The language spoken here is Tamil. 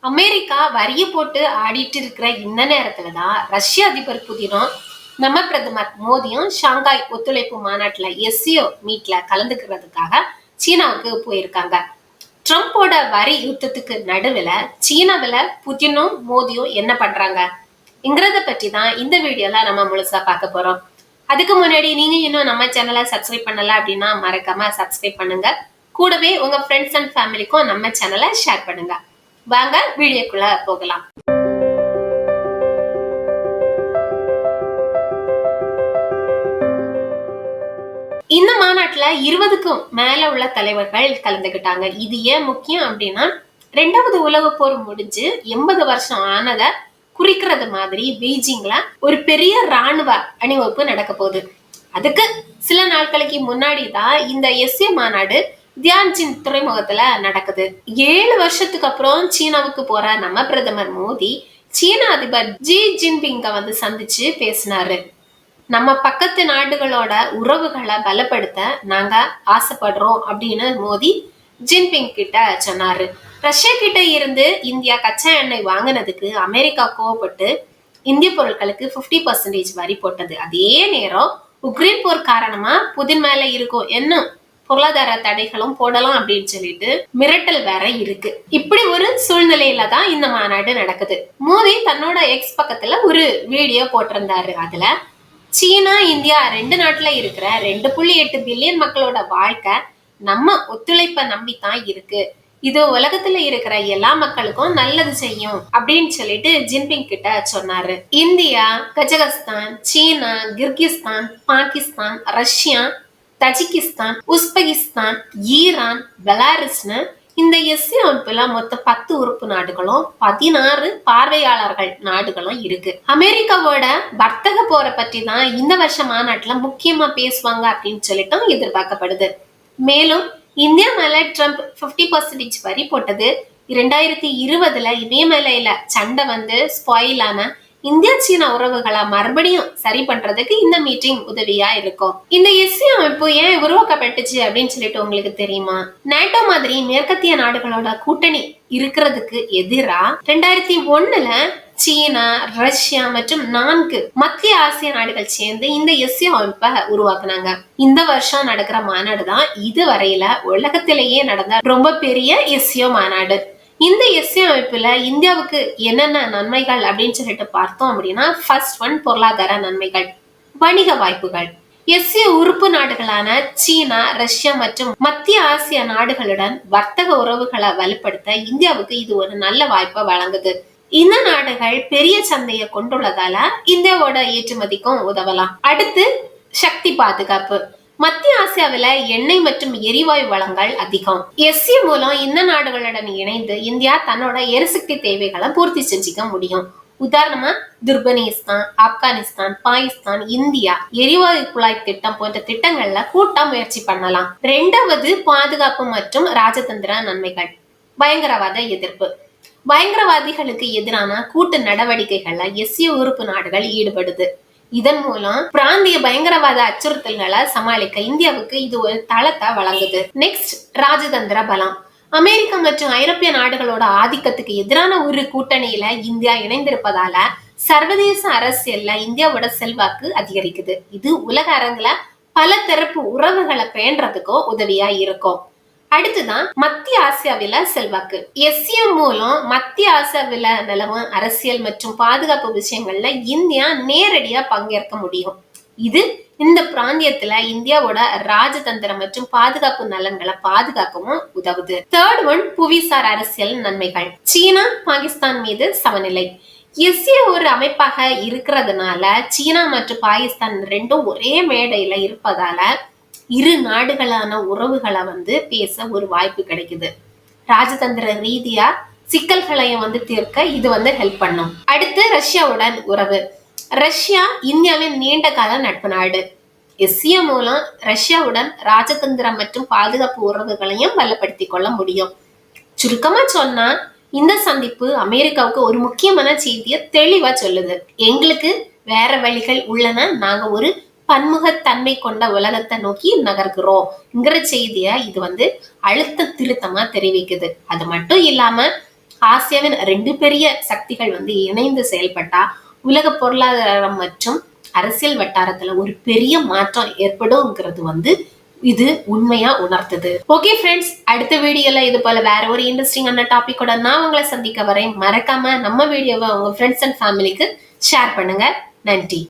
அமெரிக்கா வரிய போட்டு ஆடிட்டு இருக்கிற இந்த நேரத்துலதான் ரஷ்ய அதிபர் புதினும் நம்ம பிரதமர் மோடியும் ஷாங்காய் ஒத்துழைப்பு மாநாட்டுல எஸ்சிஓ மீட்ல கலந்துக்கிறதுக்காக சீனாவுக்கு போயிருக்காங்க. ட்ரம்போட வரி யுத்தத்துக்கு நடுவுல சீனாவில புதினும் மோடியும் என்ன பண்றாங்கங்கிறத பற்றி தான் இந்த வீடியோல நம்ம முழுசா பார்க்க போறோம். அதுக்கு முன்னாடி நீங்க இன்னும் நம்ம சேனலை சப்ஸ்கிரைப் பண்ணல அப்படின்னா மறக்காம சப்ஸ்கிரைப் பண்ணுங்க. கூடவே உங்க ஃப்ரெண்ட்ஸ் அண்ட் ஃபேமிலிக்கும் நம்ம சேனலை ஷேர் பண்ணுங்க. வாங்க வீடியோக்குள்ள போகலாம். இந்த மாநாட்டுல 20க்கும் மேல உள்ள தலைவர்கள் கலந்துகிட்டாங்க. இது ஏன் முக்கியம் அப்படின்னா 2வது உலக போர் முடிஞ்சு 80 வருஷம் ஆனத குறிக்கிறது மாதிரி பெய்ஜிங்ல ஒரு பெரிய ராணுவ அணிவகுப்பு நடக்க போகுது. அதுக்கு சில நாட்களுக்கு முன்னாடி தான் இந்த எஸ்ஏ மாநாடு தியான்ஜின் துறைமுகத்துல நடக்குது. 7 வருஷத்துக்கு அப்புறம் சீனாவுக்கு போற நம்ம பிரதமர் மோடி சீன அதிபர் ஜி ஜின்பிங்க வந்து சந்திச்சு பேசினாரு. நம்ம பக்கத்து நாடுகளோட உறவுகளை பலப்படுத்த நாங்க ஆசைப்படுறோம் அப்படின்னு மோடி ஜின்பிங் கிட்ட சொன்னாரு. ரஷ்யா கிட்ட இருந்து இந்தியா கச்சா எண்ணெய் வாங்கினதுக்கு அமெரிக்கா கோவப்பட்டு இந்திய பொருட்களுக்கு 50% வரி போட்டது. அதே நேரம் உக்ரைன் போர் காரணமா புதின் மேல இருக்கும் என்ன பொருளாதார தடைகளும் போடலாம் அப்படின்னு சொல்லிட்டு மிரட்டல் வேற இருக்கு. இப்படி ஒரு சூழ்நிலையில தான் இந்த மாநாடு நடக்குது. மோடி தன்னோட எக்ஸ் பக்கத்துல ஒரு வீடியோ போட்டிருந்தாரு. அதுல சீனா இந்தியா 2 நாட்டுல இருக்கிற 2.8 பில்லியன் மக்களோட வாழ்க்கை நம்ம ஒத்துழைப்பை நம்பித்தான் இருக்கு. இது உலகத்துல இருக்கிற எல்லா மக்களுக்கும் நல்லது செய்யும் அப்படின்னு சொல்லிட்டு ஜின்பிங் கிட்ட சொன்னாரு. இந்தியா, கஜகஸ்தான், சீனா, Kyrgyzstan, Pakistan, Russia, Tajikistan, Uzbekistan, Iran, பெலாரஸ்னு இந்த எஸ்சி அமைப்புல மொத்தம் 10 உறுப்பு நாடுகளும் 16 பார்வையாளர்கள் நாடுகளும் இருக்கு. அமெரிக்காவோட வர்த்தக போரை பற்றி தான் இந்த வருஷம் மாநாட்டுல முக்கியமா பேசுவாங்க அப்படின்னு சொல்லிட்டு எதிர்பார்க்கப்படுது. மேலும் இந்தியா மேல ட்ரம்ப் 50% வரி போட்டது 2020 இமயமலையில சண்டை வந்து ஸ்பாயில் ஆன இந்தியா சீனா உறவுகளை மறுபடியும் சரி பண்றதுக்கு இந்த மீட்டிங் உதவியா இருக்கும். இந்த எஸ்சி அமைப்பு ஏன் உருவாக்கப்பட்டுச்சு அப்படின்னு சொல்லிட்டு உங்களுக்கு தெரியுமா? நேட்டோ மாதிரி மேற்கத்திய நாடுகளோட கூட்டணி இருக்கிறதுக்கு எதிரா 2001 சீனா, ரஷ்யா மற்றும் 4 மத்திய ஆசிய நாடுகள் சேர்ந்து இந்த எஸ்சி அமைப்பை உருவாக்குனாங்க. இந்த வருஷம் நடக்கிற மாநாடு தான் இதுவரையில உலகத்திலேயே நடந்த ரொம்ப பெரிய எஸ்சிஓ மாநாடு. இந்த எஸ்சி அமைப்புல இந்தியாவுக்கு என்னென்ன நன்மைகள் அப்படின்னு சொல்லிட்டு பார்த்தோம் அப்படின்னா, ஃபர்ஸ்ட் ஒன் பொருளாதார நன்மைகள், வணிக வாய்ப்புகள். எஸ்சி உறுப்பு நாடுகளான சீனா, ரஷ்யா மற்றும் மத்திய ஆசிய நாடுகளுடன் வர்த்தக உறவுகளை வலுப்படுத்த இந்தியாவுக்கு இது ஒரு நல்ல வாய்ப்பை வழங்குது. இந்த நாடுகள் பெரிய சந்தையை கொண்டுள்ளதால இந்தியாவோட ஏற்றுமதிக்கும் உதவலாம். அடுத்து சக்தி பாதுகாப்பு. மத்திய ஆசியாவில எண்ணெய் மற்றும் எரிவாயு வளங்கள் அதிகம். எஸ்சி மூலம் இந்த நாடுகளுடன் இணைந்து இந்தியா தன்னோட எரிசக்தி தேவைகளை பூர்த்தி செஞ்சுக்க முடியும். உதாரணமா துர்பனிஸ்தான், ஆப்கானிஸ்தான், பாகிஸ்தான், இந்தியா எரிவாயு குழாய் திட்டம் போன்ற திட்டங்கள்ல கூட்டா முயற்சி பண்ணலாம். 2வது பாதுகாப்பு மற்றும் ராஜதந்திர நன்மைகள். பயங்கரவாத எதிர்ப்பு. பயங்கரவாதிகளுக்கு எதிரான கூட்டு நடவடிக்கைகள்ல எஸ்சி உறுப்பு நாடுகள் ஈடுபடுது. இதன் மூலம் பிராந்திய பயங்கரவாத அச்சுறுத்தல்களை சமாளிக்க இந்தியாவுக்கு இது ஒரு தளத்தை வழங்குது. நெக்ஸ்ட், ராஜதந்திர பலம். அமெரிக்கா மற்றும் ஐரோப்பிய நாடுகளோட ஆதிக்கத்துக்கு எதிரான ஒரு கூட்டணியில இந்தியா இணைந்திருப்பதால சர்வதேச அரசியல்ல இந்தியாவோட செல்வாக்கு அதிகரிக்குது. இது உலக அரங்குல பல தரப்பு உறவுகளை பேணுறதுக்கும் உதவியா இருக்கும். அடுத்துதான் மத்திய ஆசியாவில செல்வாக்கு. எஸ்சிஎம் மூலம் மத்திய ஆசியாவில நிலவும் அரசியல் மற்றும் பாதுகாப்பு விஷயங்கள்ல இந்தியா நேரடியா பங்கேற்க முடியும். இது இந்த பிராந்தியத்துல இந்தியாவோட ராஜதந்திர மற்றும் பாதுகாப்பு நலன்களை பாதுகாக்கவும் உதவுது. தேர்ட் ஒன், புவிசார் அரசியல் நன்மைகள். சீனா, பாகிஸ்தான் மீது சமநிலை. எஸ்சிய ஒரு அமைப்பாக இருக்கிறதுனால சீனா மற்றும் பாகிஸ்தான் 2ம் ஒரே மேடையில இருப்பதால இரு நாடுகளான உறவுகளை வந்து பேச ஒரு வாய்ப்பு கிடைக்குது. ராஜதந்திர ரீதியா சிக்கல்களையும் வந்து தீர்க்க இது வந்து ஹெல்ப் பண்ணும். அடுத்து ரஷ்யாவுடன் உறவு. ரஷ்யா இந்தியாவின் நீண்ட கால நட்பு நாடு. எஸ்சிய மூலம் ரஷ்யாவுடன் ராஜதந்திர மற்றும் பாதுகாப்பு உறவுகளையும் பலப்படுத்திக் கொள்ள முடியும். சுருக்கமா சொன்னா இந்த சந்திப்பு அமெரிக்காவுக்கு ஒரு முக்கியமான செய்தியை தெளிவா சொல்லுது. எங்களுக்கு வேற வழிகள் உள்ளன, நாங்க ஒரு பன்முகத்தன்மை கொண்ட உலகத்தை நோக்கி நகர்கிறோம்ங்கிற செய்திய இது வந்து அழுத்த திருத்தமா தெரிவிக்குது. அது மட்டும் இல்லாம ஆசியாவின் 2 பெரிய சக்திகள் இணைந்து செயல்பட்டா உலக பொருளாதாரம் மற்றும் அரசியல் வட்டாரத்துல ஒரு பெரிய மாற்றம் ஏற்படும்ங்கிறது இது உண்மையா உணர்த்துது. ஓகே ஃப்ரெண்ட்ஸ், அடுத்த வீடியோல இது போல வேற ஒரு இன்ட்ரெஸ்டிங்கான டாபிக்கோட நான் உங்களை சந்திக்க வரேன். மறக்காம நம்ம வீடியோவை உங்க ஃப்ரெண்ட்ஸ் அண்ட் ஃபேமிலிக்கு ஷேர் பண்ணுங்க. நன்றி.